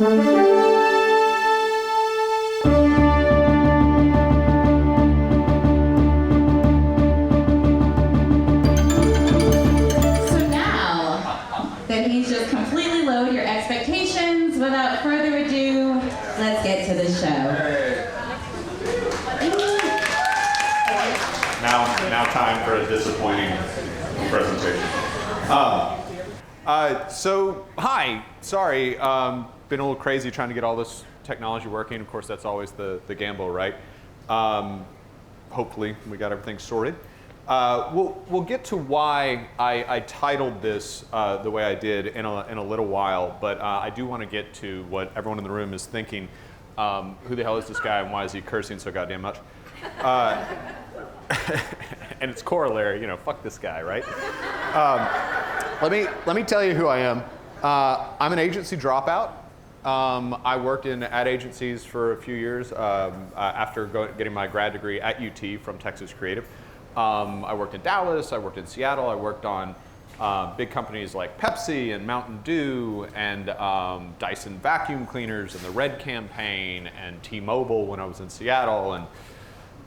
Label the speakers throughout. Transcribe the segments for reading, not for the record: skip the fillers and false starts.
Speaker 1: now, that means just completely lower your expectations. Without further ado, let's get to the show.
Speaker 2: Now time for a disappointing presentation. So, hi, sorry, been a little crazy trying to get all this technology working. Of course, that's always the gamble, right? Hopefully, we got everything sorted. We'll get to why I titled this the way I did in a little while, but I do want to get to what everyone in the room is thinking. Who the hell is this guy and why is he cursing so goddamn much? And it's corollary, you know, fuck this guy, right? Let me tell you who I am. I'm an agency dropout. I worked in ad agencies for a few years after getting my grad degree at UT from Texas Creative. I worked in Dallas, I worked in Seattle, I worked on big companies like Pepsi and Mountain Dew and Dyson vacuum cleaners and the Red campaign and T-Mobile when I was in Seattle, and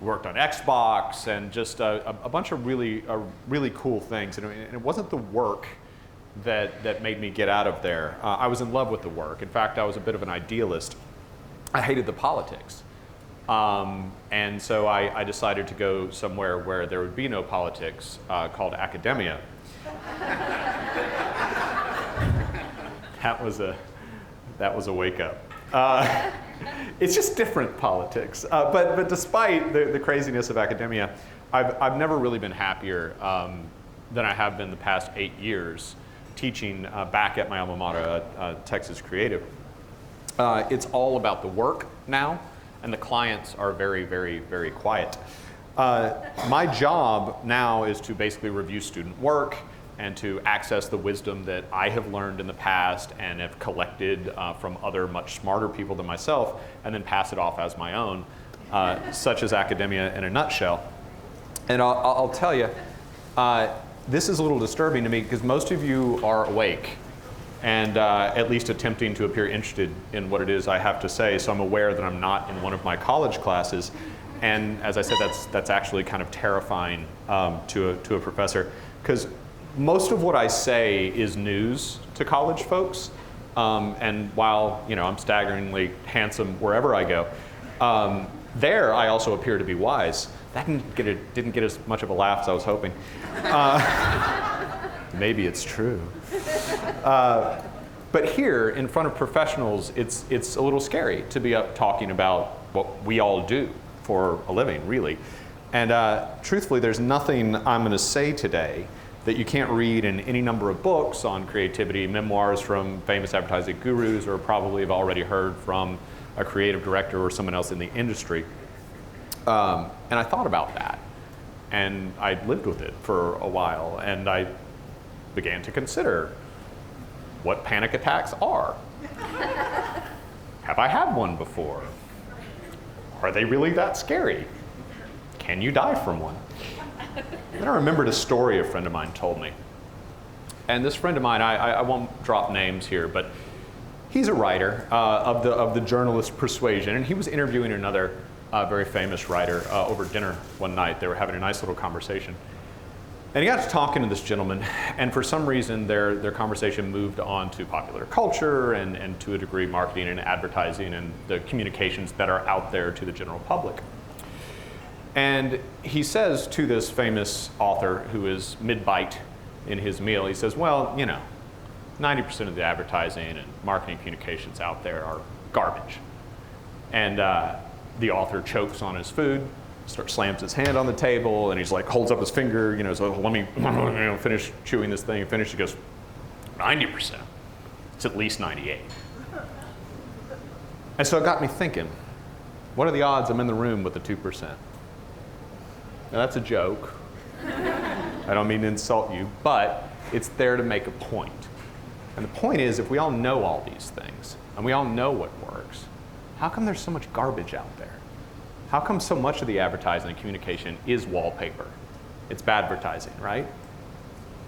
Speaker 2: worked on Xbox and just a bunch of really cool things. And it wasn't the work that made me get out of there. I was in love with the work. In fact, I was a bit of an idealist. I hated the politics. And so I decided to go somewhere where there would be no politics, called academia. That was a wake up. It's just different politics. But despite the craziness of academia, I've never really been happier than I have been the past 8 years teaching back at my alma mater, Texas Creative. It's all about the work now, and the clients are very, very, very quiet. My job now is to basically review student work and to access the wisdom that I have learned in the past and have collected from other much smarter people than myself, and then pass it off as my own, such as academia in a nutshell. And I'll tell you, this is a little disturbing to me because most of you are awake and at least attempting to appear interested in what it is I have to say, so I'm aware that I'm not in one of my college classes. And as I said, that's actually kind of terrifying to a professor, because most of what I say is news to college folks, and while I'm staggeringly handsome wherever I go, there I also appear to be wise. That didn't get as much of a laugh as I was hoping. Maybe it's true. But here, in front of professionals, it's a little scary to be up talking about what we all do for a living, really. And truthfully, there's nothing I'm going to say today that you can't read in any number of books on creativity, memoirs from famous advertising gurus, or probably have already heard from a creative director or someone else in the industry. And I thought about that, and I lived with it for a while, and I began to consider what panic attacks are. Have I had one before? Are they really that scary? Can you die from one? Then I remembered a story a friend of mine told me. And this friend of mine, I won't drop names here, but he's a writer of the journalist persuasion, and he was interviewing another very famous writer over dinner one night. They were having a nice little conversation. And he got to talking to this gentleman, and for some reason their conversation moved on to popular culture and to a degree marketing and advertising and the communications that are out there to the general public. And he says to this famous author who is mid-bite in his meal, he says, well, 90% of the advertising and marketing communications out there are garbage. And the author chokes on his food, slams his hand on the table, and he's like, holds up his finger, so let me finish chewing this thing. Finish, he goes, 90%. It's at least 98. And so it got me thinking, what are the odds I'm in the room with the 2%? Now that's a joke. I don't mean to insult you, but it's there to make a point. And the point is, if we all know all these things, and we all know what works, how come there's so much garbage out there? How come so much of the advertising and communication is wallpaper? It's bad advertising, right?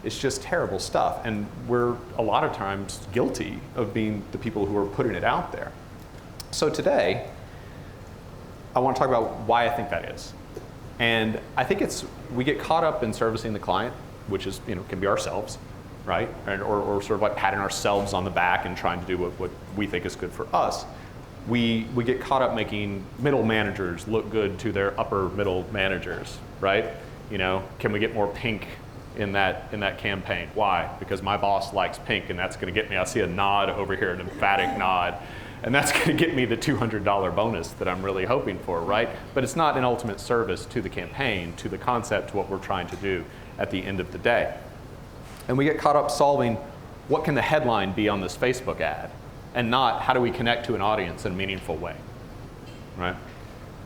Speaker 2: It's just terrible stuff. And we're a lot of times guilty of being the people who are putting it out there. So today, I want to talk about why I think that is. And I think we get caught up in servicing the client, which is, can be ourselves, right? Or sort of like patting ourselves on the back and trying to do what we think is good for us. We get caught up making middle managers look good to their upper middle managers, right? Can we get more pink in that campaign? Why? Because my boss likes pink, and that's going to get me. I see a nod over here, an emphatic nod, and that's going to get me the $200 bonus that I'm really hoping for, right? But it's not an ultimate service to the campaign, to the concept, to what we're trying to do at the end of the day. And we get caught up solving what can the headline be on this Facebook ad, and not how do we connect to an audience in a meaningful way, right?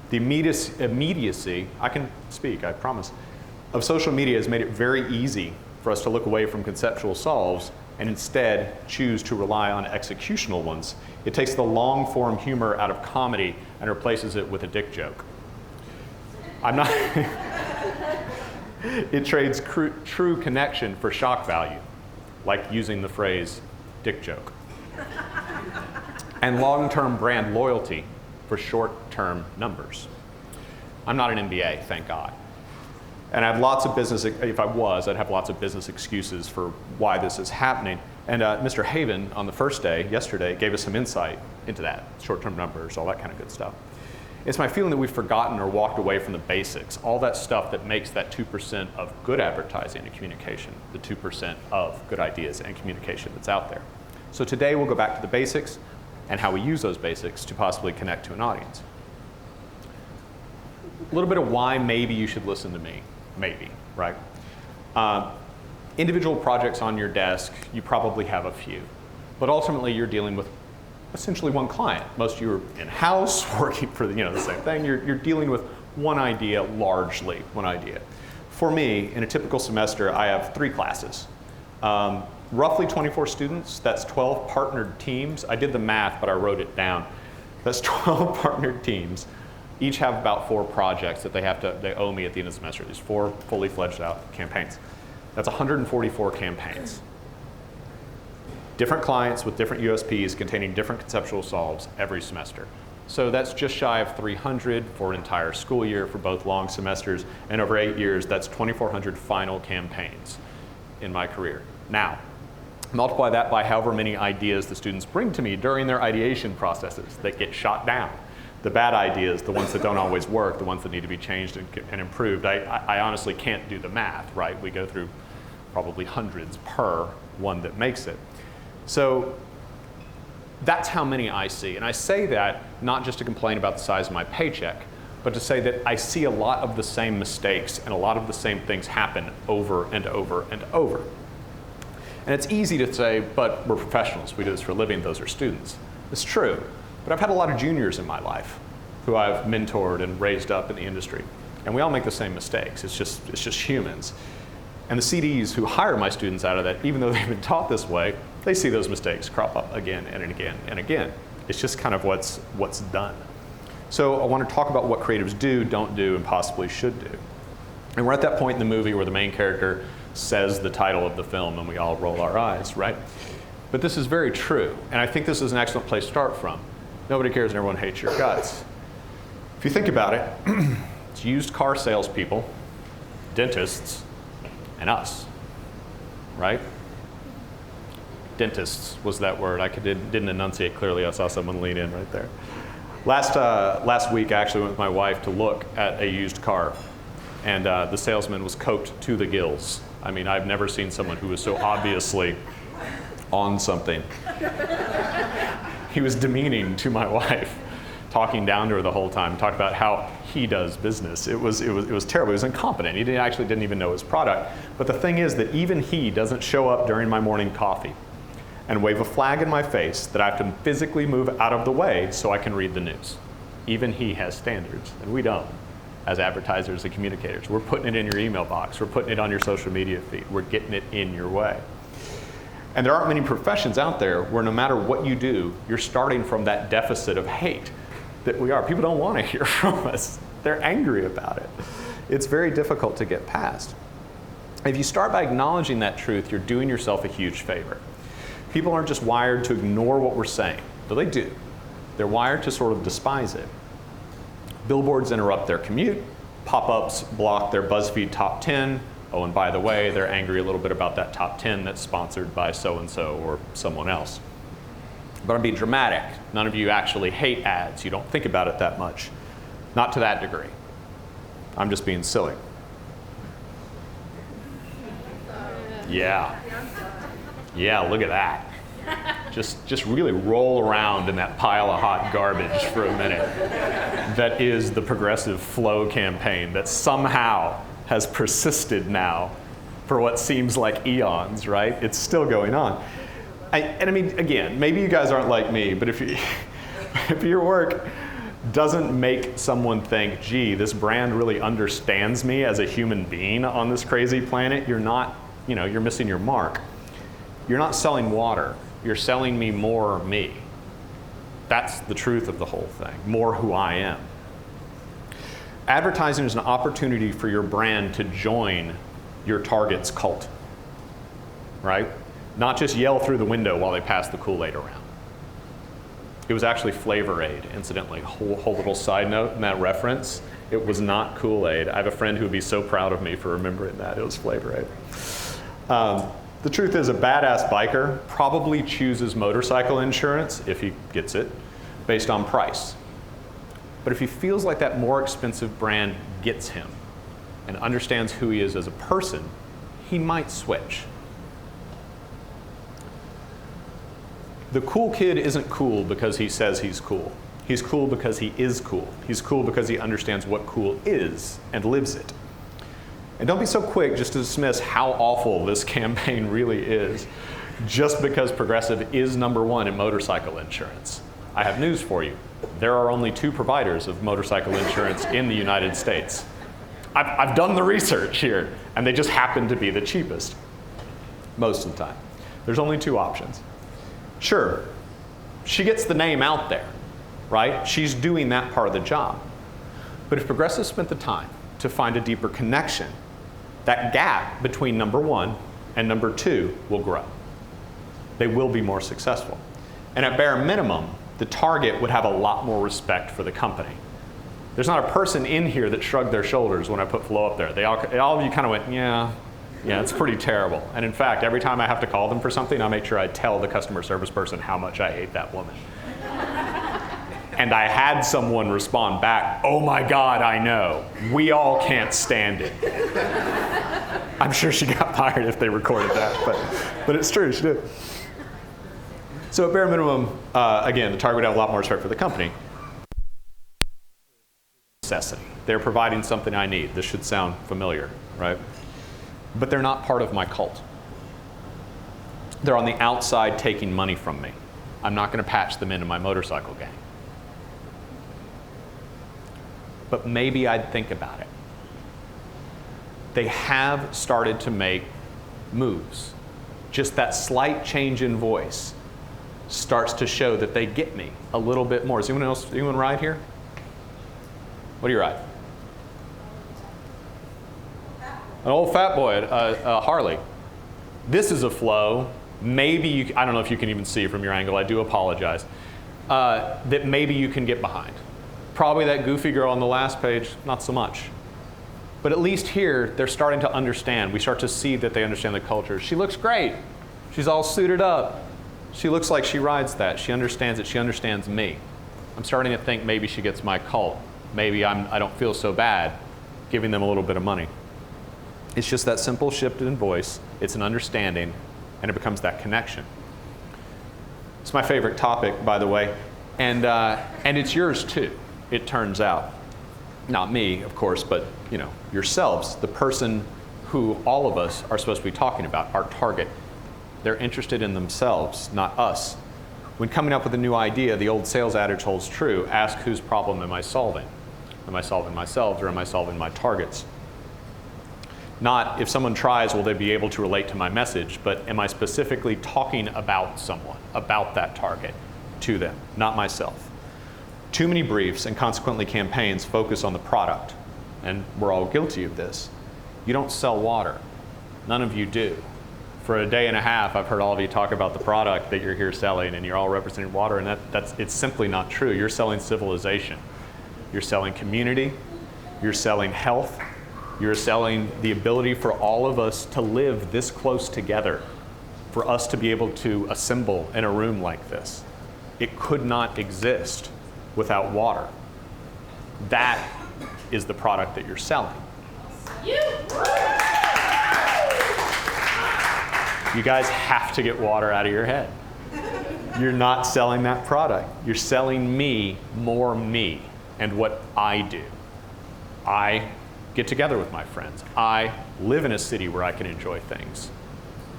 Speaker 2: The immediacy, I can speak, I promise, of social media has made it very easy for us to look away from conceptual solves and instead choose to rely on executional ones. It takes the long form humor out of comedy and replaces it with a dick joke. It trades true connection for shock value, like using the phrase dick joke. And long-term brand loyalty for short-term numbers. I'm not an MBA, thank God. And I have lots of business, if I was, I'd have lots of business excuses for why this is happening. And Mr. Haven, on the first day, yesterday, gave us some insight into that, short-term numbers, all that kind of good stuff. It's my feeling that we've forgotten or walked away from the basics, all that stuff that makes that 2% of good advertising and communication, the 2% of good ideas and communication that's out there. So today we'll go back to the basics and how we use those basics to possibly connect to an audience. A little bit of why maybe you should listen to me. Maybe, right? Individual projects on your desk, you probably have a few. But ultimately, you're dealing with essentially one client. Most of you are in-house, working for the same thing. You're dealing with one idea, largely one idea. For me, in a typical semester, I have 3 classes. Roughly 24 students, that's 12 partnered teams. I did the math, but I wrote it down. That's 12 partnered teams. Each have about 4 projects that they owe me at the end of the semester. These 4 fully fledged out campaigns. That's 144 campaigns. Different clients with different USPs containing different conceptual solves every semester. So that's just shy of 300 for an entire school year for both long semesters, and over 8 years, that's 2,400 final campaigns in my career. Now, multiply that by however many ideas the students bring to me during their ideation processes that get shot down. The bad ideas, the ones that don't always work, the ones that need to be changed and improved. I honestly can't do the math, right? We go through probably hundreds per one that makes it. So that's how many I see. And I say that not just to complain about the size of my paycheck, but to say that I see a lot of the same mistakes and a lot of the same things happen over and over and over. And it's easy to say, but we're professionals, we do this for a living, those are students. It's true. But I've had a lot of juniors in my life who I've mentored and raised up in the industry. And we all make the same mistakes. It's just humans. And the CDs who hire my students out of that, even though they've been taught this way, they see those mistakes crop up again and again and again. It's just kind of what's done. So I want to talk about what creatives do, don't do, and possibly should do. And we're at that point in the movie where the main character says the title of the film and we all roll our eyes, right? But this is very true. And I think this is an excellent place to start from. Nobody cares and everyone hates your guts. If you think about it, it's used car salespeople, dentists, and us, right? Dentists was that word. I didn't enunciate clearly. I saw someone lean in right there. Last week, I actually went with my wife to look at a used car, and the salesman was coked to the gills. I mean, I've never seen someone who was so obviously on something. He was demeaning to my wife, talking down to her the whole time, talking about how he does business. It was terrible. He was incompetent. He didn't even know his product. But the thing is that even he doesn't show up during my morning coffee and wave a flag in my face that I have to physically move out of the way so I can read the news. Even he has standards, and we don't, as advertisers and communicators. We're putting it in your email box. We're putting it on your social media feed. We're getting it in your way. And there aren't many professions out there where no matter what you do, you're starting from that deficit of hate that we are. People don't want to hear from us. They're angry about it. It's very difficult to get past. If you start by acknowledging that truth, you're doing yourself a huge favor. People aren't just wired to ignore what we're saying, though they do. They're wired to sort of despise it. Billboards interrupt their commute. Pop-ups block their BuzzFeed top 10. Oh, and by the way, they're angry a little bit about that top 10 that's sponsored by so-and-so or someone else. But I'm being dramatic. None of you actually hate ads. You don't think about it that much. Not to that degree. I'm just being silly. Yeah. Yeah, look at that. Just really roll around in that pile of hot garbage for a minute. That is the Progressive Flow campaign that somehow has persisted now for what seems like eons, right? It's still going on. And I mean, again, maybe you guys aren't like me, but if your work doesn't make someone think, gee, this brand really understands me as a human being on this crazy planet, you're missing your mark. You're not selling water. You're selling me more me. That's the truth of the whole thing, more who I am. Advertising is an opportunity for your brand to join your target's cult, right? Not just yell through the window while they pass the Kool-Aid around. It was actually Flavor Aid, incidentally. Whole little side note in that reference. It was not Kool-Aid. I have a friend who would be so proud of me for remembering that. It was Flavor Aid. The truth is, a badass biker probably chooses motorcycle insurance, if he gets it, based on price. But if he feels like that more expensive brand gets him and understands who he is as a person, he might switch. The cool kid isn't cool because he says he's cool. He's cool because he is cool. He's cool because he understands what cool is and lives it. And don't be so quick just to dismiss how awful this campaign really is just because Progressive is #1 in motorcycle insurance. I have news for you. There are only 2 providers of motorcycle insurance in the United States. I've done the research here, and they just happen to be the cheapest most of the time. There's only 2 options. Sure, she gets the name out there, right? She's doing that part of the job. But if Progressive spent the time to find a deeper connection, that gap between #1 and #2 will grow. They will be more successful. And at bare minimum, the target would have a lot more respect for the company. There's not a person in here that shrugged their shoulders when I put Flow up there. All of you kind of went, yeah, it's pretty terrible. And in fact, every time I have to call them for something, I make sure I tell the customer service person how much I hate that woman. And I had someone respond back, oh my God, I know. We all can't stand it. I'm sure she got fired if they recorded that, but it's true, she did. So at bare minimum, again, the target would have a lot more respect for the company. Necessity. They're providing something I need. This should sound familiar, right? But they're not part of my cult. They're on the outside taking money from me. I'm not going to patch them into my motorcycle gang. But maybe I'd think about it. They have started to make moves. Just that slight change in voice starts to show that they get me a little bit more. Is anyone ride here? What do you ride? An old fat boy, a Harley. This is a Flow. Maybe I don't know if you can even see from your angle, I do apologize. That maybe you can get behind. Probably that goofy girl on the last page, not so much. But at least here, they're starting to understand. We start to see that they understand the culture. She looks great. She's all suited up. She looks like she rides that. She understands it. She understands me. I'm starting to think maybe she gets my cult. Maybe I don't feel so bad giving them a little bit of money. It's just that simple shift in voice. It's an understanding, and it becomes that connection. It's my favorite topic, by the way, and it's yours too, it turns out. Not me, of course, but yourselves, the person who all of us are supposed to be talking about, our target. They're interested in themselves, not us. When coming up with a new idea, the old sales adage holds true. Ask, whose problem am I solving? Am I solving myself, or am I solving my targets? Not if someone tries, will they be able to relate to my message, but am I specifically talking about someone, about that target, to them, not myself. Too many briefs and consequently campaigns focus on the product, and we're all guilty of this. You don't sell water. None of you do. For a day and a half, I've heard all of you talk about the product that you're here selling, and you're all representing water, and it's simply not true. You're selling civilization. You're selling community. You're selling health. You're selling the ability for all of us to live this close together, for us to be able to assemble in a room like this. It could not exist without water. That is the product that you're selling. You guys have to get water out of your head. You're not selling that product. You're selling me, more me, and what I do. I get together with my friends. I live in a city where I can enjoy things.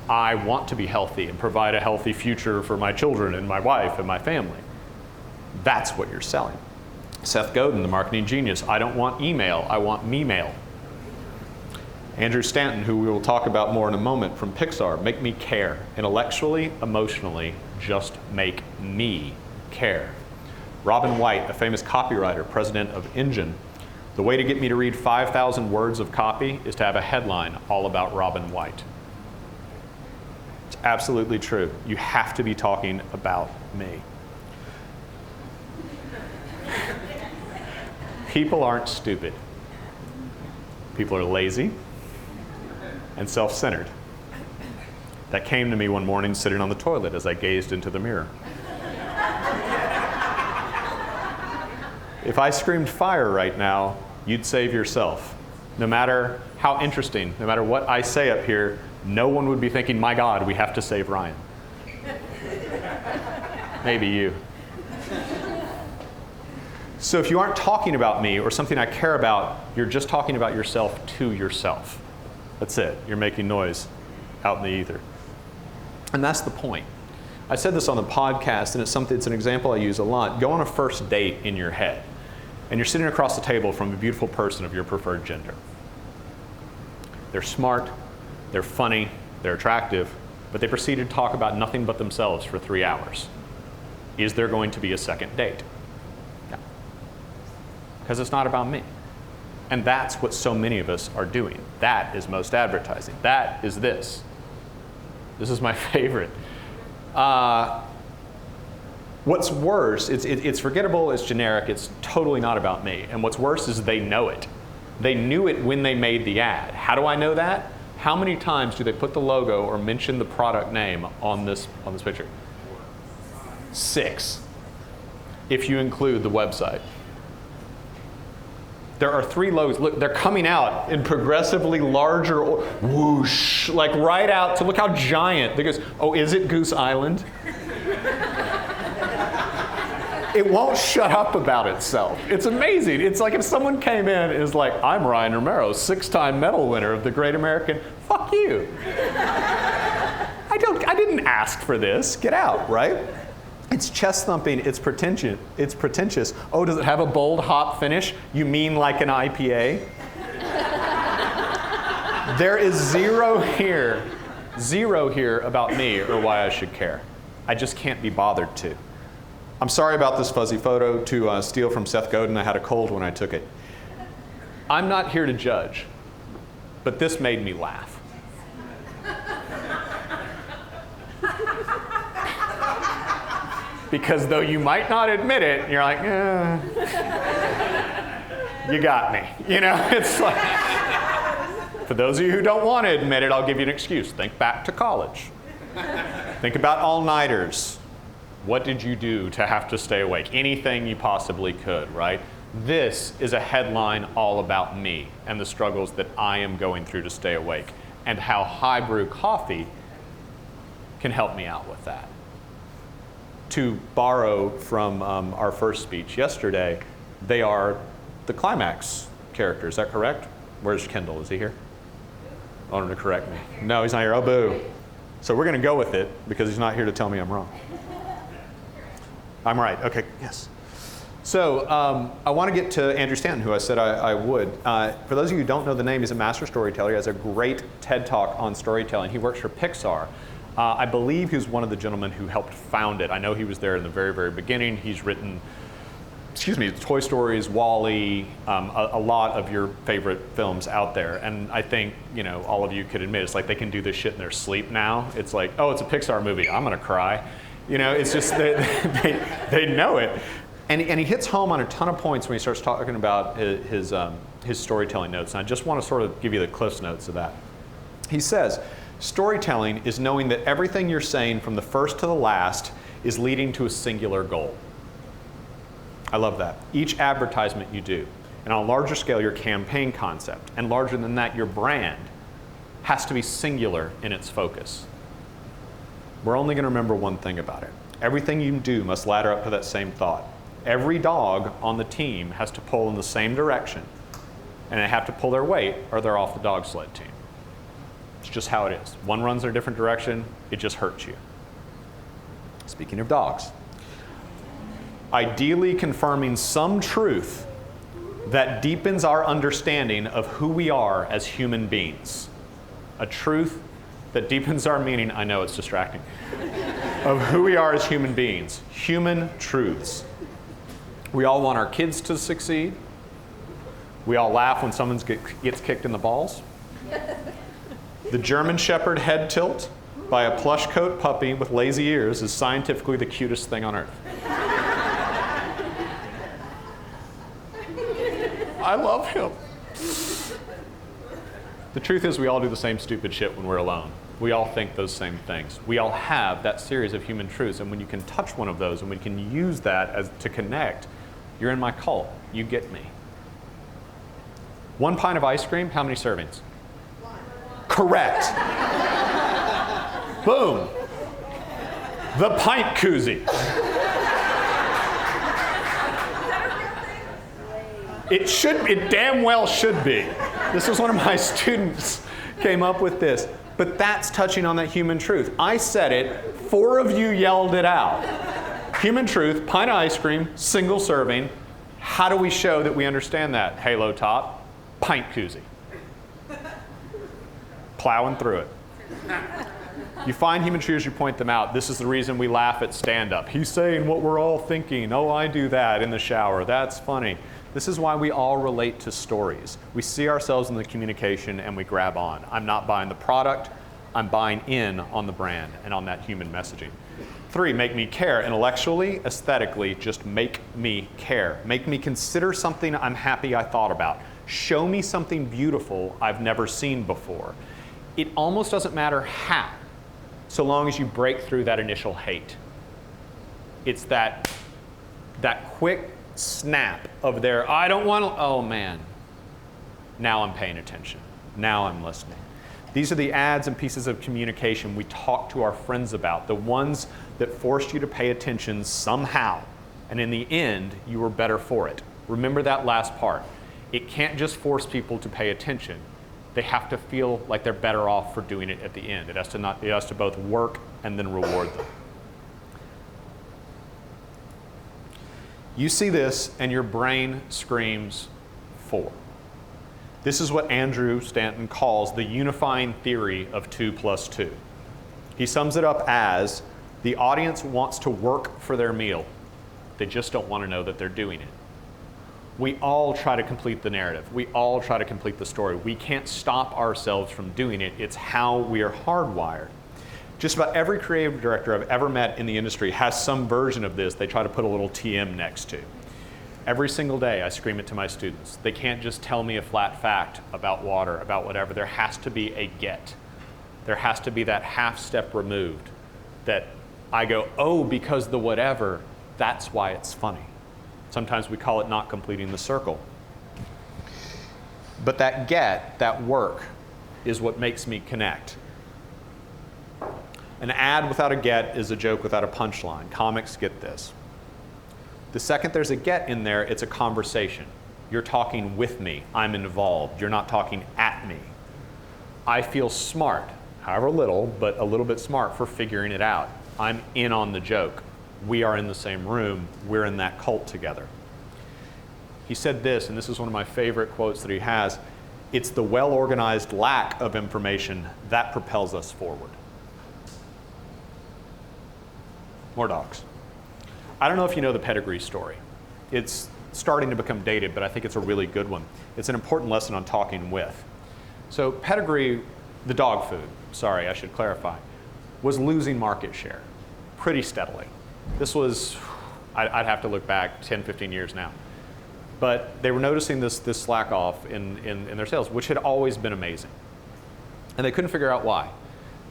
Speaker 2: I want to be healthy and provide a healthy future for my children and my wife and my family. That's what you're selling. Seth Godin, the marketing genius, I don't want email, I want me-mail. Andrew Stanton, who we will talk about more in a moment, from Pixar, make me care. Intellectually, emotionally, just make me care. Robin White, a famous copywriter, president of Engine, the way to get me to read 5,000 words of copy is to have a headline all about Robin White. It's absolutely true. You have to be talking about me. People aren't stupid. People are lazy and self-centered. That came to me one morning sitting on the toilet as I gazed into the mirror. If I screamed fire right now, you'd save yourself. No matter how interesting, no matter what I say up here, no one would be thinking, my God, we have to save Ryan. Maybe you. So if you aren't talking about me or something I care about, you're just talking about yourself to yourself. That's it. You're making noise out in the ether. And that's the point. I said this on the podcast, and it's an example I use a lot. Go on a first date in your head, and you're sitting across the table from a beautiful person of your preferred gender. They're smart, they're funny, they're attractive, but they proceeded to talk about nothing but themselves for 3 hours. Is there going to be a second date? No. Because it's not about me. And that's what so many of us are doing. That is most advertising. That is this. This is my favorite. What's worse, it's forgettable, it's generic, it's totally not about me. And what's worse is they know it. They knew it when they made the ad. How do I know that? How many times do they put the logo or mention the product name on this picture? 6, if you include the website. There are 3 logos. Look, they're coming out in progressively larger, whoosh, like right out to look how giant. They goes, oh, is it Goose Island? It won't shut up about itself. It's amazing. It's like if someone came in and is like, I'm Ryan Romero, 6-time medal winner of the Great American. Fuck you. I didn't ask for this. Get out, right? It's chest thumping, it's pretentious. Oh, does it have a bold hop finish? You mean like an IPA? There is zero here about me or why I should care. I just can't be bothered to. I'm sorry about this fuzzy photo to steal from Seth Godin. I had a cold when I took it. I'm not here to judge, but this made me laugh. Because though you might not admit it, you're like, you got me. You know, it's like, for those of you who don't want to admit it, I'll give you an excuse. Think back to college. Think about all-nighters. What did you do to have to stay awake? Anything you possibly could, right? This is a headline all about me and the struggles that I am going through to stay awake, and how high brew coffee can help me out with that. To borrow from our first speech yesterday, they are the climax character. Is that correct? Where's Kendall? Is he here? I want him to correct me. No, he's not here. Oh, boo. So we're going to go with it because he's not here to tell me I'm wrong. I'm right. Okay, yes. So I want to get to Andrew Stanton, who I said I would. For those of you who don't know the name, he's a master storyteller. He has a great TED Talk on storytelling. He works for Pixar. I believe he was one of the gentlemen who helped found it. I know he was there in the very, very beginning. He's written excuse me, Toy Stories, Wall-E, a lot of your favorite films out there. And I think, you know, all of you could admit, it's like they can do this shit in their sleep now. It's like, oh, it's a Pixar movie, I'm gonna cry. You know, it's just, they know it. And he hits home on a ton of points when he starts talking about his storytelling notes. And I just want to sort of give you the Cliff's Notes of that. He says, storytelling is knowing that everything you're saying from the first to the last is leading to a singular goal. I love that. Each advertisement you do, and on a larger scale, your campaign concept, and larger than that, your brand, has to be singular in its focus. We're only going to remember one thing about it. Everything you do must ladder up to that same thought. Every dog on the team has to pull in the same direction, and they have to pull their weight or they're off the dog sled team. It's just how it is. One runs in a different direction, it just hurts you. Speaking of dogs, ideally confirming some truth that deepens our understanding of who we are as human beings. A truth that deepens our meaning, I know it's distracting, of who we are as human beings. Human truths. We all want our kids to succeed. We all laugh when someone gets kicked in the balls. The German Shepherd head tilt by a plush coat puppy with lazy ears is scientifically the cutest thing on earth. I love him. The truth is we all do the same stupid shit when we're alone. We all think those same things. We all have that series of human truths, and when you can touch one of those and we can use that to connect, you're in my cult. You get me. 1 pint of ice cream, how many servings?
Speaker 3: 1.
Speaker 2: Correct. Boom. The pint koozie. It damn well should be. This was one of my students came up with this. But that's touching on that human truth. I said it, 4 of you yelled it out. Human truth, pint of ice cream, single serving. How do we show that we understand that? Halo top, pint koozie. Plowing through it. You find human truths, you point them out. This is the reason we laugh at stand-up. He's saying what we're all thinking. Oh, I do that in the shower. That's funny. This is why we all relate to stories. We see ourselves in the communication and we grab on. I'm not buying the product, I'm buying in on the brand and on that human messaging. 3, make me care. Intellectually, aesthetically, just make me care. Make me consider something I'm happy I thought about. Show me something beautiful I've never seen before. It almost doesn't matter how, so long as you break through that initial hate. It's that quick snap of their, I don't want to, oh man, now I'm paying attention. Now I'm listening. These are the ads and pieces of communication we talk to our friends about, the ones that forced you to pay attention somehow, and in the end, you were better for it. Remember that last part. It can't just force people to pay attention. They have to feel like they're better off for doing it at the end. It has to both work and then reward them. You see this and your brain screams 4. This is what Andrew Stanton calls the unifying theory of 2 + 2. He sums it up as, the audience wants to work for their meal. They just don't want to know that they're doing it. We all try to complete the narrative. We all try to complete the story. We can't stop ourselves from doing it. It's how we are hardwired. Just about every creative director I've ever met in the industry has some version of this they try to put a little TM next to. Every single day I scream it to my students. They can't just tell me a flat fact about water, about whatever. There has to be a get. There has to be that half step removed that I go, oh, because the whatever, that's why it's funny. Sometimes we call it not completing the circle. But that get, that work, is what makes me connect. An ad without a get is a joke without a punchline. Comics get this. The second there's a get in there, it's a conversation. You're talking with me. I'm involved. You're not talking at me. I feel smart, however little, but a little bit smart for figuring it out. I'm in on the joke. We are in the same room. We're in that cult together. He said this, and this is one of my favorite quotes that he has. It's the well-organized lack of information that propels us forward. More dogs. I don't know if you know the pedigree story. it's starting to become dated, but I think it's a really good one. It's an important lesson on talking with. So pedigree, the dog food, sorry, I should clarify, was losing market share pretty steadily. This was, I'd have to look back 10, 15 years now. But they were noticing this slack off in their sales, which had always been amazing. And they couldn't figure out why.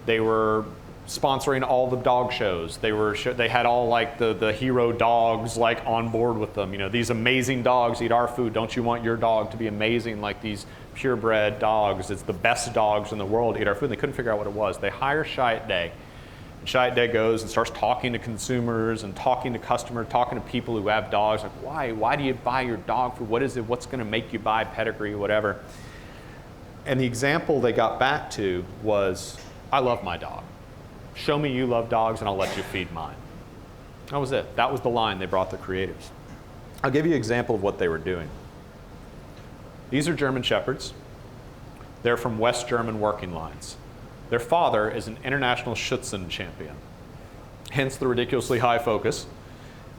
Speaker 2: They were sponsoring all the dog shows. They had all like the hero dogs like on board with them. You know, these amazing dogs eat our food. Don't you want your dog to be amazing like these purebred dogs? It's the best dogs in the world eat our food. And they couldn't figure out what it was. They hire Chiat Day. And Chiat Day goes and starts talking to consumers and talking to customers, talking to people who have dogs. Like, why? Why do you buy your dog food? What is it? What's going to make you buy pedigree, whatever? And the example they got back to was, I love my dog. Show me you love dogs and I'll let you feed mine. That was it. That was the line they brought the creatives. I'll give you an example of what they were doing. These are German Shepherds. They're from West German working lines. Their father is an international Schützen champion. Hence the ridiculously high focus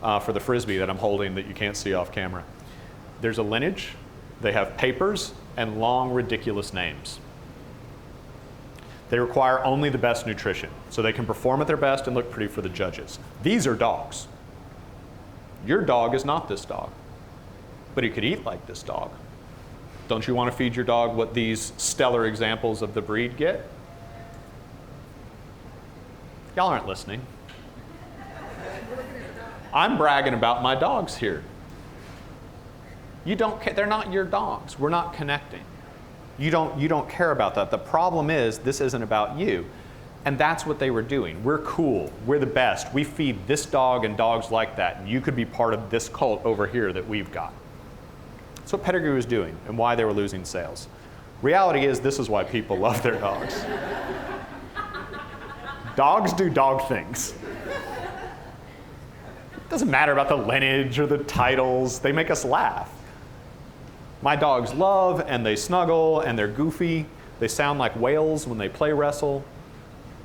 Speaker 2: for the Frisbee that I'm holding that you can't see off camera. There's a lineage. They have papers and long, ridiculous names. They require only the best nutrition, so they can perform at their best and look pretty for the judges. These are dogs. Your dog is not this dog, but he could eat like this dog. Don't you want to feed your dog what these stellar examples of the breed get? Y'all aren't listening. I'm bragging about my dogs here. You don't care. They're not your dogs. We're not connecting. You don't care about that. The problem is this isn't about you. And that's what they were doing. We're cool. We're the best. We feed this dog and dogs like that. And you could be part of this cult over here that we've got. That's what pedigree was doing and why they were losing sales. Reality is this is why people love their dogs. Dogs do dog things. It doesn't matter about the lineage or the titles. They make us laugh. My dogs love and they snuggle and they're goofy. They sound like whales when they play wrestle.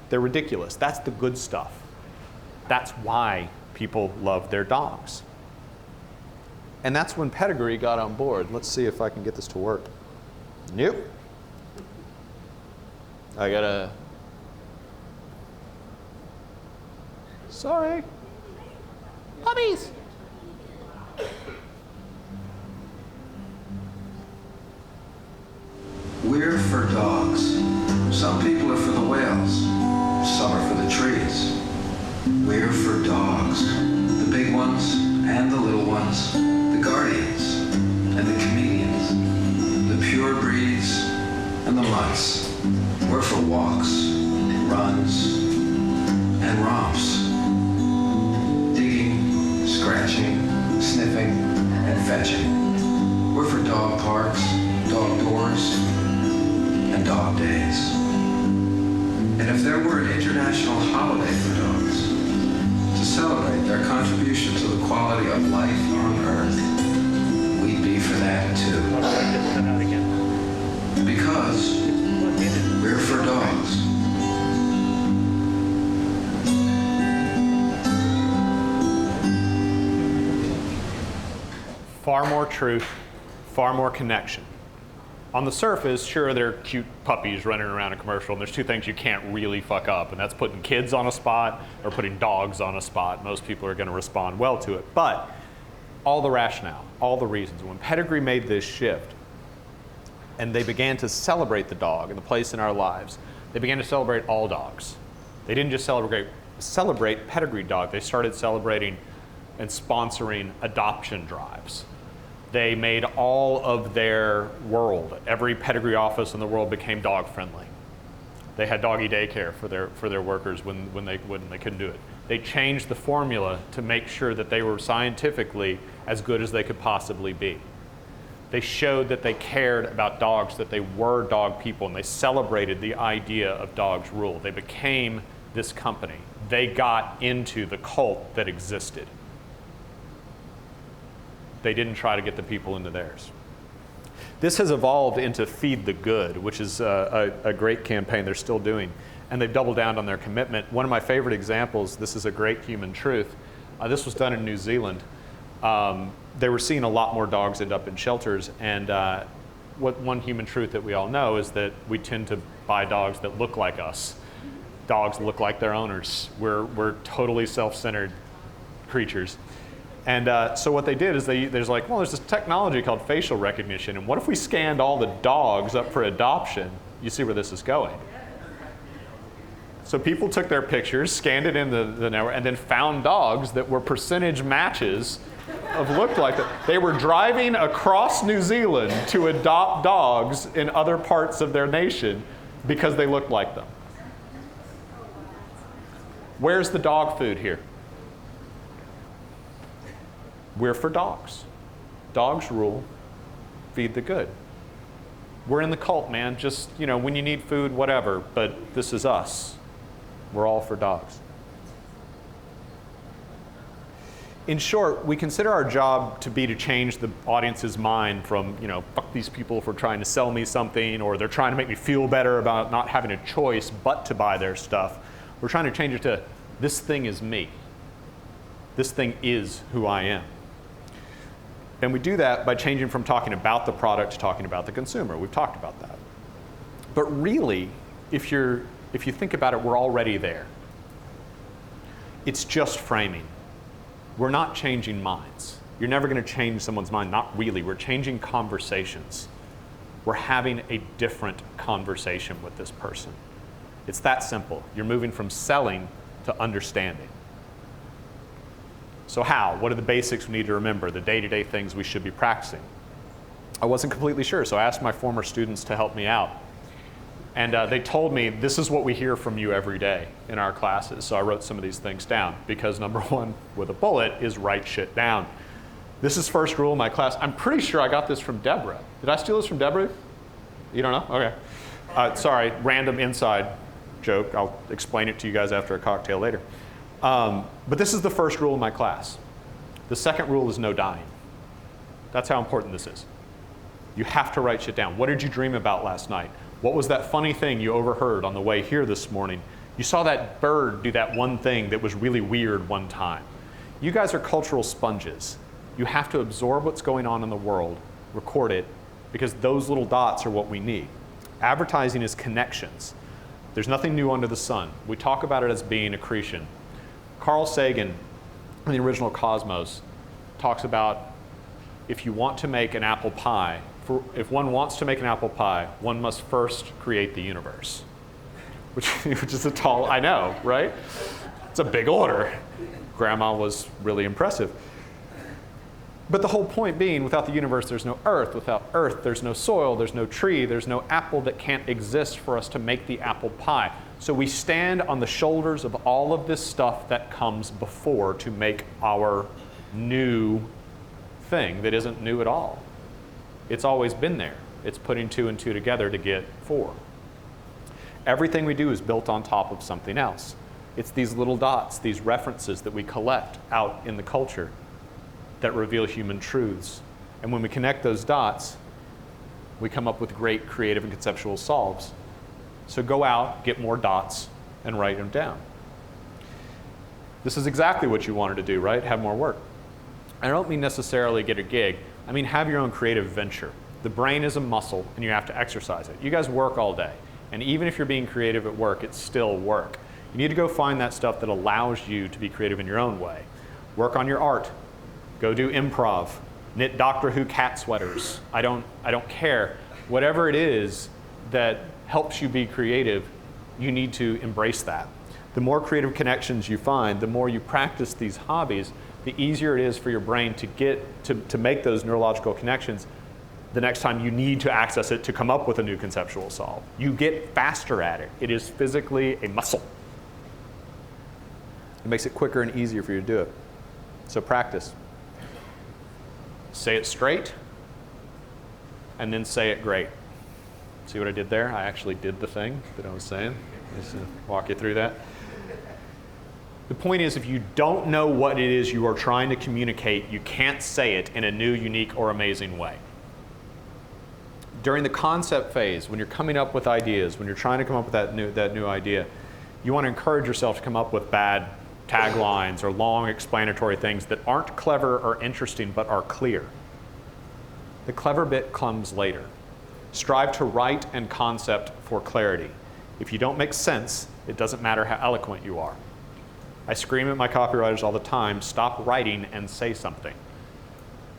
Speaker 2: They're ridiculous. That's the good stuff. That's why people love their dogs. And that's when pedigree got on board. Let's see if I can get this to work. Nope. I gotta... Sorry. Puppies!
Speaker 3: We're for dogs. Some people are for the whales. Some are for the trees. We're for dogs. The big ones and the little ones. The guardians and the comedians. The pure breeds and the mutts. We're for walks, runs, and romps. Digging, scratching, sniffing, and fetching. We're for dog parks, dog doors, and dog days. And if there were an international holiday for dogs to celebrate their contribution to the quality of life on Earth, we'd be for that too. Because we're for dogs.
Speaker 2: Far more truth, far more connection. On the surface, sure, they're cute puppies running around a commercial, and there's two things you can't really fuck up, and that's putting kids on a spot or putting dogs on a spot. Most people are going to respond well to it. But all the rationale, all the reasons, when pedigree made this shift, and they began to celebrate the dog and the place in our lives, they began to celebrate all dogs. They didn't just celebrate pedigree dog. They started celebrating and sponsoring adoption drives. They made all of their world, every pedigree office in the world became dog friendly. They had doggy daycare for their workers when they couldn't do it. They changed the formula to make sure that they were scientifically as good as they could possibly be. They showed that they cared about dogs, that they were dog people, and they celebrated the idea of dogs rule. They became this company. They got into the cult that existed. They didn't try to get the people into theirs. This has evolved into Feed the Good, which is a great campaign they're still doing. And they've doubled down on their commitment. One of my favorite examples, this is a great human truth. This was done in New Zealand. they were seeing a lot more dogs end up in shelters. And one human truth that we all know is that we tend to buy dogs that look like us. Dogs look like their owners. We're totally self-centered creatures. And so what they did is there's this technology called facial recognition, and what if we scanned all the dogs up for adoption? You see where this is going. So people took their pictures, scanned it in the network, and then found dogs that were percentage matches of looked like that. They were driving across New Zealand to adopt dogs in other parts of their nation because they looked like them. Where's the dog food here? We're for dogs. Dogs rule, feed the good. We're in the cult, man. Just, when you need food, whatever, but this is us. We're all for dogs. In short, we consider our job to be to change the audience's mind from, fuck these people for trying to sell me something, or they're trying to make me feel better about not having a choice but to buy their stuff. We're trying to change it to, this thing is me. This thing is who I am. And we do that by changing from talking about the product to talking about the consumer. We've talked about that. But really, if you think about it, we're already there. It's just framing. We're not changing minds. You're never going to change someone's mind. Not really. We're changing conversations. We're having a different conversation with this person. It's that simple. You're moving from selling to understanding. So how? What are the basics we need to remember, the day-to-day things we should be practicing? I wasn't completely sure, so I asked my former students to help me out. And they told me, this is what we hear from you every day in our classes. So I wrote some of these things down, because number one with a bullet is write shit down. This is first rule of my class. I'm pretty sure I got this from Deborah. Did I steal this from Deborah? You don't know? Okay. Sorry, random inside joke. I'll explain it to you guys after a cocktail later. But this is the first rule of my class. The second rule is no dying. That's how important this is. You have to write shit down. What did you dream about last night? What was that funny thing you overheard on the way here this morning? You saw that bird do that one thing that was really weird one time. You guys are cultural sponges. You have to absorb what's going on in the world, record it, because those little dots are what we need. Advertising is connections. There's nothing new under the sun. We talk about it as being accretion. Carl Sagan, in the original Cosmos, talks about if you want to make an apple pie, if one wants to make an apple pie, one must first create the universe. Which is a tall, I know, right? It's a big order. Grandma was really impressive. But the whole point being, without the universe, there's no earth. Without earth, there's no soil, there's no tree, there's no apple that can't exist for us to make the apple pie. So we stand on the shoulders of all of this stuff that comes before to make our new thing that isn't new at all. It's always been there. It's putting two and two together to get four. Everything we do is built on top of something else. It's these little dots, these references that we collect out in the culture that reveal human truths. And when we connect those dots, we come up with great creative and conceptual solves. So go out, get more dots, and write them down. This is exactly what you wanted to do, right? Have more work. I don't mean necessarily get a gig. I mean have your own creative venture. The brain is a muscle, and you have to exercise it. You guys work all day. And even if you're being creative at work, it's still work. You need to go find that stuff that allows you to be creative in your own way. Work on your art. Go do improv. Knit Doctor Who cat sweaters. I don't care. Whatever it is that helps you be creative, you need to embrace that. The more creative connections you find, the more you practice these hobbies, the easier it is for your brain to get to make those neurological connections the next time you need to access it to come up with a new conceptual solve. You get faster at it. It is physically a muscle. It makes it quicker and easier for you to do it. So practice. Say it straight, and then say it great. See what I did there? I actually did the thing that I was saying. Just to walk you through that. The point is, if you don't know what it is you are trying to communicate, you can't say it in a new, unique, or amazing way. During the concept phase, when you're coming up with ideas, when you're trying to come up with that new idea, you want to encourage yourself to come up with bad taglines or long explanatory things that aren't clever or interesting but are clear. The clever bit comes later. Strive to write and concept for clarity. If you don't make sense, it doesn't matter how eloquent you are. I scream at my copywriters all the time, stop writing and say something.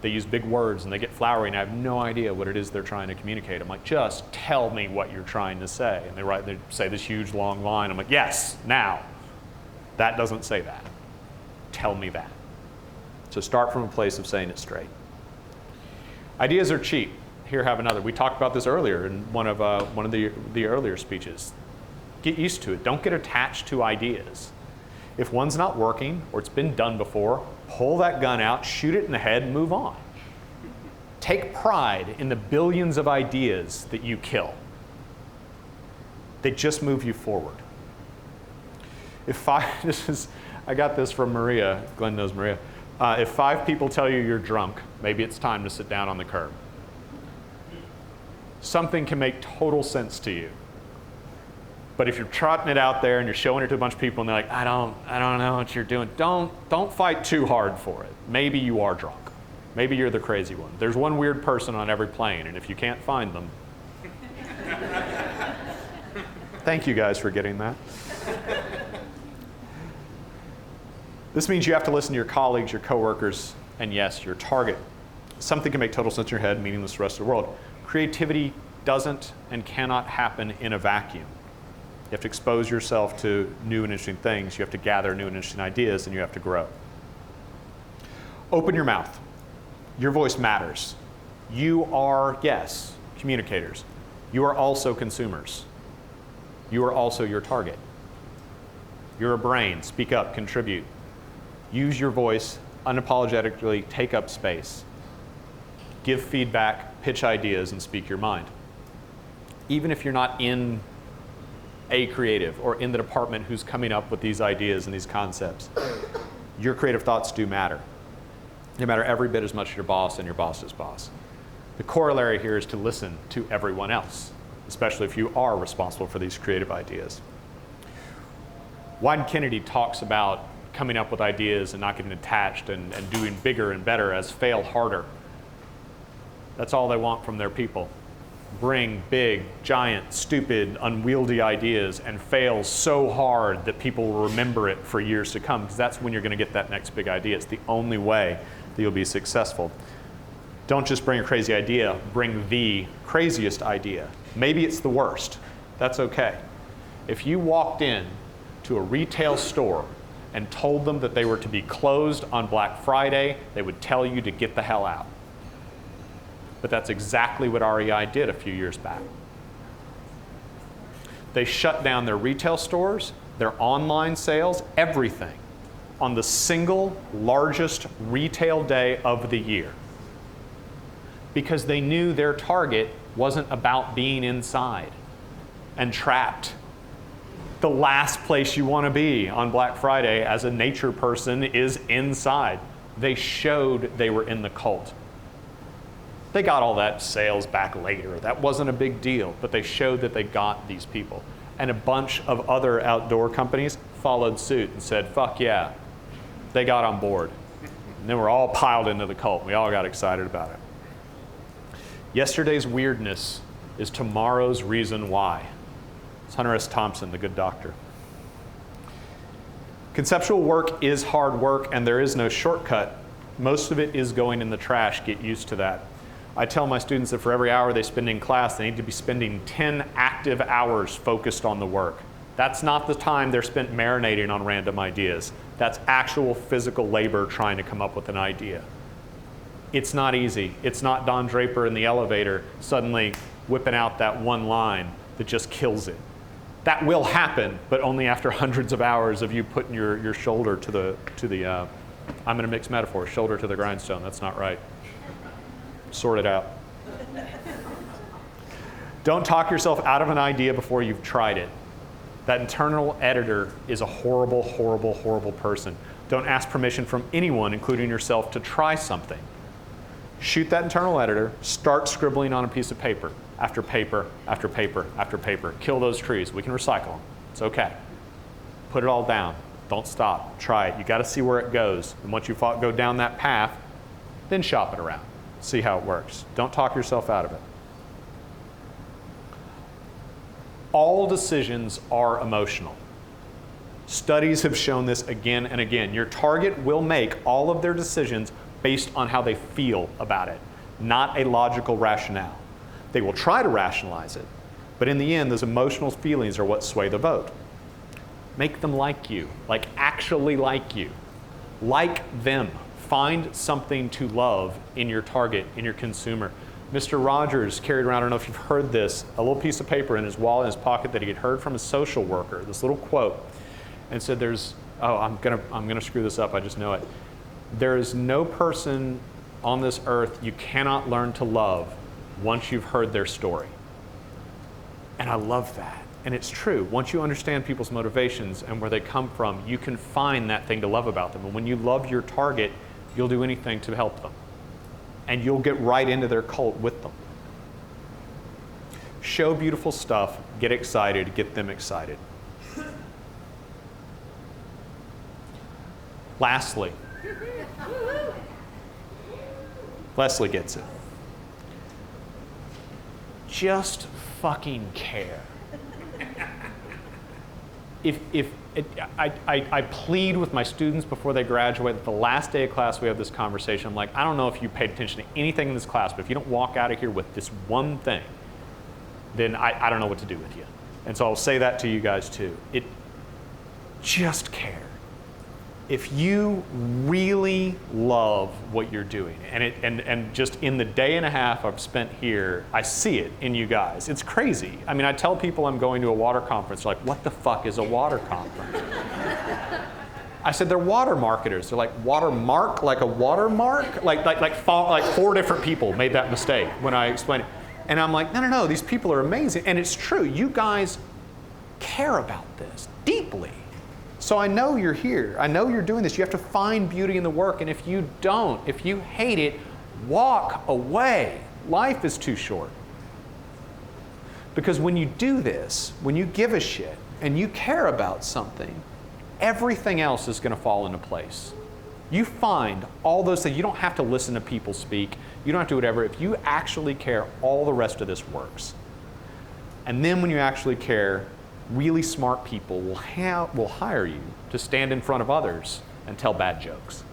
Speaker 2: They use big words and they get flowery and I have no idea what it is they're trying to communicate. I'm like, just tell me what you're trying to say. And they say this huge long line. I'm like, yes, now. That doesn't say that. Tell me that. So start from a place of saying it straight. Ideas are cheap. Here, have another. We talked about this earlier in one of the earlier speeches. Get used to it. Don't get attached to ideas. If one's not working or it's been done before, pull that gun out, shoot it in the head, and move on. Take pride in the billions of ideas that you kill. They just move you forward. I got this from Maria. Glenn knows Maria. If 5 people tell you you're drunk, maybe it's time to sit down on the curb. Something can make total sense to you. But if you're trotting it out there and you're showing it to a bunch of people and they're like, I don't know what you're doing, don't fight too hard for it. Maybe you are drunk. Maybe you're the crazy one. There's one weird person on every plane, and if you can't find them, thank you guys for getting that. This means you have to listen to your colleagues, your coworkers, and yes, your target. Something can make total sense in your head, meaningless to the rest of the world. Creativity doesn't and cannot happen in a vacuum. You have to expose yourself to new and interesting things. You have to gather new and interesting ideas, and you have to grow. Open your mouth. Your voice matters. You are, yes, communicators. You are also consumers. You are also your target. You're a brain. Speak up, contribute. Use your voice, unapologetically take up space. Give feedback, pitch ideas, and speak your mind. Even if you're not in a creative or in the department who's coming up with these ideas and these concepts, your creative thoughts do matter. They matter every bit as much as your boss and your boss's boss. The corollary here is to listen to everyone else, especially if you are responsible for these creative ideas. Wyden Kennedy talks about coming up with ideas and not getting attached and doing bigger and better as fail harder. That's all they want from their people. Bring big, giant, stupid, unwieldy ideas and fail so hard that people will remember it for years to come, because that's when you're going to get that next big idea. It's the only way that you'll be successful. Don't just bring a crazy idea, bring the craziest idea. Maybe it's the worst. That's okay. If you walked in to a retail store and told them that they were to be closed on Black Friday, they would tell you to get the hell out. But that's exactly what REI did a few years back. They shut down their retail stores, their online sales, everything on the single largest retail day of the year, because they knew their target wasn't about being inside and trapped. The last place you want to be on Black Friday as a nature person is inside. They showed they were in the cult. They got all that sales back later. That wasn't a big deal, but they showed that they got these people. And a bunch of other outdoor companies followed suit and said, fuck yeah. They got on board. And then we're all piled into the cult. We all got excited about it. Yesterday's weirdness is tomorrow's reason why. It's Hunter S. Thompson, the good doctor. Conceptual work is hard work, and there is no shortcut. Most of it is going in the trash. Get used to that. I tell my students that for every hour they spend in class, they need to be spending 10 active hours focused on the work. That's not the time they're spent marinating on random ideas. That's actual physical labor trying to come up with an idea. It's not easy. It's not Don Draper in the elevator suddenly whipping out that one line that just kills it. That will happen, but only after hundreds of hours of you putting your shoulder to the I'm going to mix metaphors, shoulder to the grindstone. That's not right. Sort it out. Don't talk yourself out of an idea before you've tried it. That internal editor is a horrible, horrible, horrible person. Don't ask permission from anyone, including yourself, to try something. Shoot that internal editor, start scribbling on a piece of paper, after paper, after paper, after paper. Kill those trees. We can recycle them. It's okay. Put it all down. Don't stop. Try it. You got to see where it goes. And once you go down that path, then shop it around. See how it works. Don't talk yourself out of it. All decisions are emotional. Studies have shown this again and again. Your target will make all of their decisions based on how they feel about it, not a logical rationale. They will try to rationalize it, but in the end, those emotional feelings are what sway the vote. Make them like you, like actually like you. Like them. Find something to love in your target, in your consumer. Mr. Rogers carried around, I don't know if you've heard this, a little piece of paper in his wallet, in his pocket that he had heard from a social worker, this little quote, and said I'm gonna screw this up, I just know it. There is no person on this earth you cannot learn to love once you've heard their story. And I love that. And it's true. Once you understand people's motivations and where they come from, you can find that thing to love about them. And when you love your target, you'll do anything to help them. And you'll get right into their cult with them. Show beautiful stuff, get excited, get them excited. Lastly, Leslie gets it. Just fucking care. I plead with my students before they graduate, the last day of class we have this conversation. I'm like, I don't know if you paid attention to anything in this class, but if you don't walk out of here with this one thing, then I don't know what to do with you. And so I'll say that to you guys too. Just care. If you really love what you're doing, and just in the day and a half I've spent here, I see it in you guys. It's crazy. I mean, I tell people I'm going to a water conference, they're like, what the fuck is a water conference? I said, they're water marketers. They're like, watermark? Like a watermark? Like 4 different people made that mistake when I explained it. And I'm like, no, these people are amazing. And it's true, you guys care about this deeply. So I know you're here. I know you're doing this. You have to find beauty in the work. And if you don't, if you hate it, walk away. Life is too short. Because when you do this, when you give a shit and you care about something, everything else is going to fall into place. You find all those things. You don't have to listen to people speak. You don't have to do whatever. If you actually care, all the rest of this works. And then when you actually care, really smart people will hire you to stand in front of others and tell bad jokes.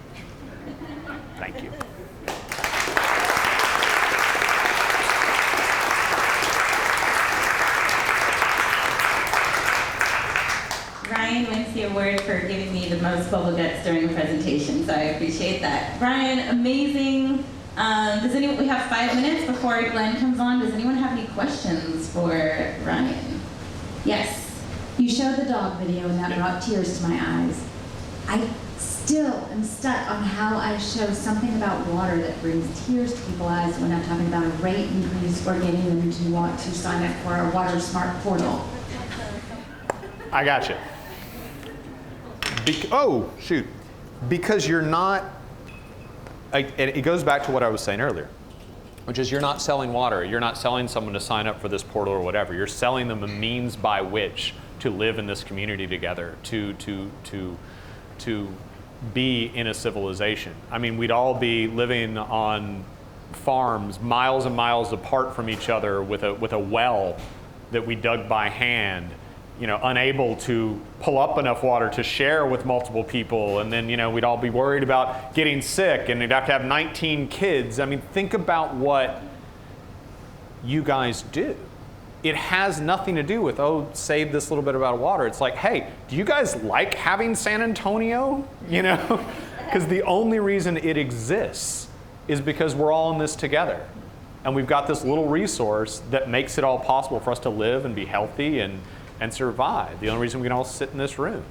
Speaker 2: Thank you.
Speaker 1: Ryan wins the award for giving me the most bubble guts during the presentation, so I appreciate that. Ryan, amazing. We have 5 minutes before Glenn comes on. Does anyone have any questions for Ryan? Yes.
Speaker 4: You showed the dog video and that brought tears to my eyes. I still am stuck on how I show something about water that brings tears to people's eyes when I'm talking about a rate increase or getting them to want to sign up for a Water Smart portal.
Speaker 2: I got you. Because you're not, it goes back to what I was saying earlier, which is you're not selling water. You're not selling someone to sign up for this portal or whatever. You're selling them a means by which to live in this community together, to be in a civilization. I mean, we'd all be living on farms miles and miles apart from each other with a well that we dug by hand, unable to pull up enough water to share with multiple people, and then we'd all be worried about getting sick, and we'd have to have 19 kids. I mean, think about what you guys do. It has nothing to do with, save this little bit about water. It's like, hey, do you guys like having San Antonio? Because the only reason it exists is because we're all in this together. And we've got this little resource that makes it all possible for us to live and be healthy and survive. The only reason we can all sit in this room.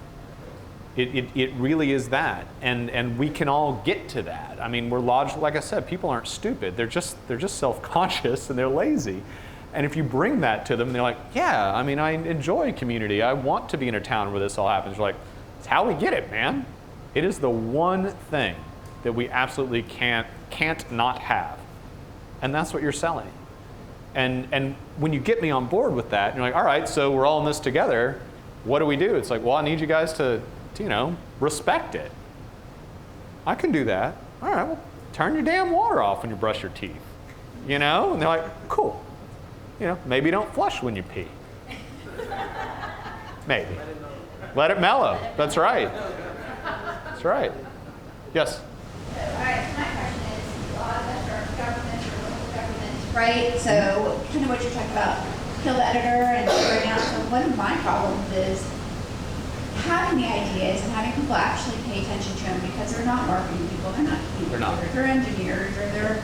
Speaker 2: It really is that. And we can all get to that. I mean, we're logical. Like I said, people aren't stupid. They're just self-conscious and they're lazy. And if you bring that to them, they're like, yeah, I mean, I enjoy community. I want to be in a town where this all happens. You're like, it's how we get it, man. It is the one thing that we absolutely can't not have. And that's what you're selling. And when you get me on board with that, and you're like, all right, so we're all in this together. What do we do? It's like, well, I need you guys to respect it. I can do that. All right, well, turn your damn water off when you brush your teeth. And they're like, cool. Maybe don't flush when you pee. Maybe. Let it mellow. That's right. That's right. Yes?
Speaker 5: All right, my question is, a lot of us are governments or local governments, right? So kind of what you're talking about, kill the editor and figuring out. So one of my problems is having the ideas and having people actually pay attention to them because they're not marketing people, they're not communicators, they're engineers, or they're,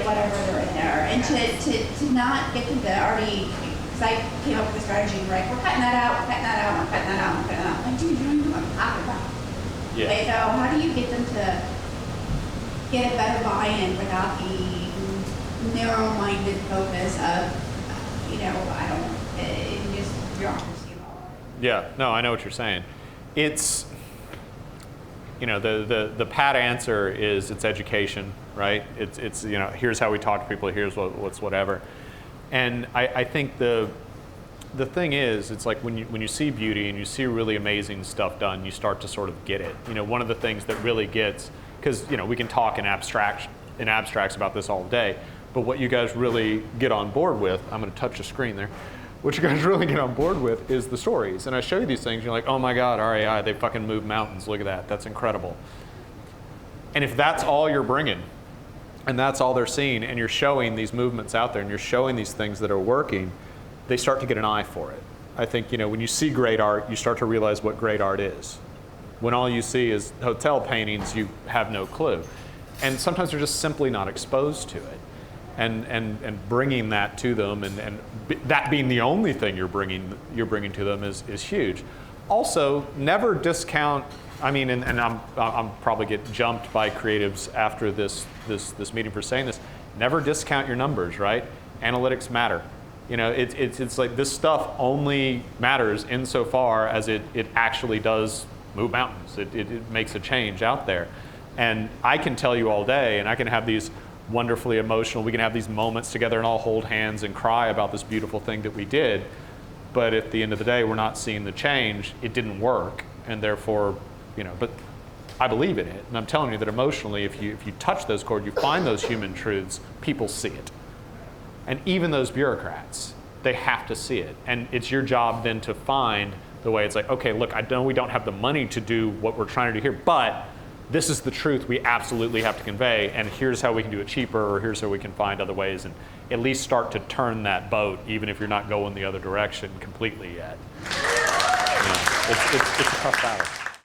Speaker 5: whatever they're in there. And to not get them to already, because I came up with a strategy, like, we're cutting that out, we're cutting that out, we're cutting that out, we're cutting that out. Like, dude, you don't even know what I'm talking about.
Speaker 2: Yeah.
Speaker 5: Okay, so how do you get them to get a better buy-in without the narrow-minded focus of, I don't know, just bureaucracy and all that?
Speaker 2: Yeah, no, I know what you're saying. It's, the pat answer is it's education, right? It's here's how we talk to people, here's what's whatever. And I think the thing is, it's like when you see beauty and you see really amazing stuff done, you start to sort of get it. One of the things that really gets, because we can talk in abstracts about this all day, but what you guys really get on board with, I'm going to touch the screen there. What you guys really get on board with is the stories. And I show you these things, you're like, oh my God, RAI, they fucking move mountains. Look at that. That's incredible. And if that's all you're bringing, and that's all they're seeing, and you're showing these movements out there, and you're showing these things that are working, they start to get an eye for it. I think, when you see great art, you start to realize what great art is. When all you see is hotel paintings, you have no clue. And sometimes they're just simply not exposed to it. And bringing that to them, and that being the only thing you're bringing to them is huge. Also, never discount. And I'm probably get jumped by creatives after this meeting for saying this. Never discount your numbers, right? Analytics matter. It's like this stuff only matters insofar as it actually does move mountains. It makes a change out there. And I can tell you all day, and I can have these wonderfully emotional, we can have these moments together and all hold hands and cry about this beautiful thing that we did. But at the end of the day, we're not seeing the change. It didn't work. And therefore, but I believe in it. And I'm telling you that emotionally, if you touch those chords, you find those human truths, people see it. And even those bureaucrats, they have to see it. And it's your job then to find the way. It's like, okay, look, I know we don't have the money to do what we're trying to do here, but this is the truth we absolutely have to convey, and here's how we can do it cheaper, or here's how we can find other ways, and at least start to turn that boat, even if you're not going the other direction completely yet. It's a tough battle.